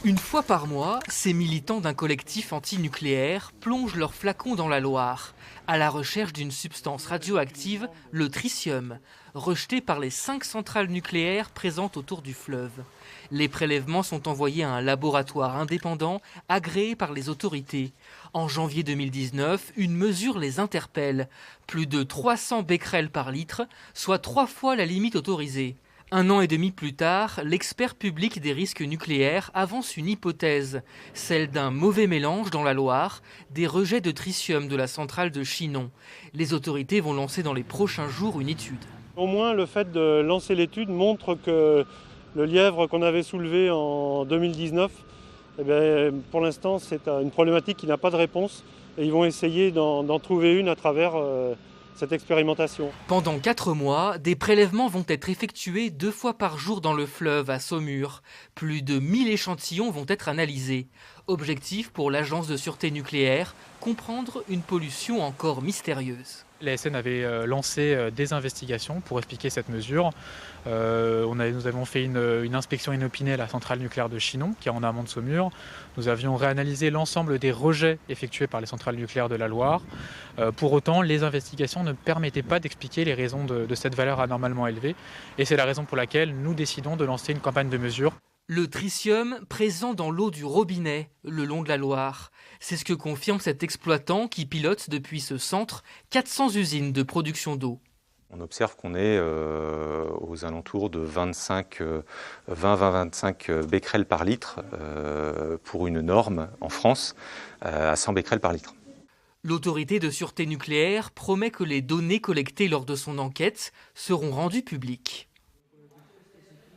Une fois par mois, ces militants d'un collectif anti-nucléaire plongent leurs flacons dans la Loire, à la recherche d'une substance radioactive, le tritium, rejeté par les 5 centrales nucléaires présentes autour du fleuve. Les prélèvements sont envoyés à un laboratoire indépendant agréé par les autorités. En janvier 2019, une mesure les interpelle. Plus de 300 becquerels par litre, soit 3 fois la limite autorisée. 1 an et demi plus tard, l'expert public des risques nucléaires avance une hypothèse, celle d'un mauvais mélange dans la Loire, des rejets de tritium de la centrale de Chinon. Les autorités vont lancer dans les prochains jours une étude. Au moins, le fait de lancer l'étude montre que le lièvre qu'on avait soulevé en 2019, pour l'instant, c'est une problématique qui n'a pas de réponse. Et ils vont essayer d'en trouver une à travers cette expérimentation. Pendant 4 mois, des prélèvements vont être effectués 2 fois par jour dans le fleuve à Saumur. Plus de 1000 échantillons vont être analysés. Objectif pour l'Agence de sûreté nucléaire, comprendre une pollution encore mystérieuse. L'ASN avait lancé des investigations pour expliquer cette mesure. Nous avons fait une inspection inopinée à la centrale nucléaire de Chinon, qui est en amont de Saumur. Nous avions réanalysé l'ensemble des rejets effectués par les centrales nucléaires de la Loire. Pour autant, les investigations ne permettaient pas d'expliquer les raisons de cette valeur anormalement élevée. Et c'est la raison pour laquelle nous décidons de lancer une campagne de mesure. Le tritium présent dans l'eau du robinet le long de la Loire. C'est ce que confirme cet exploitant qui pilote depuis ce centre 400 usines de production d'eau. On observe qu'on est aux alentours de 20-25 becquerels par litre pour une norme en France à 100 becquerels par litre. L'autorité de sûreté nucléaire promet que les données collectées lors de son enquête seront rendues publiques.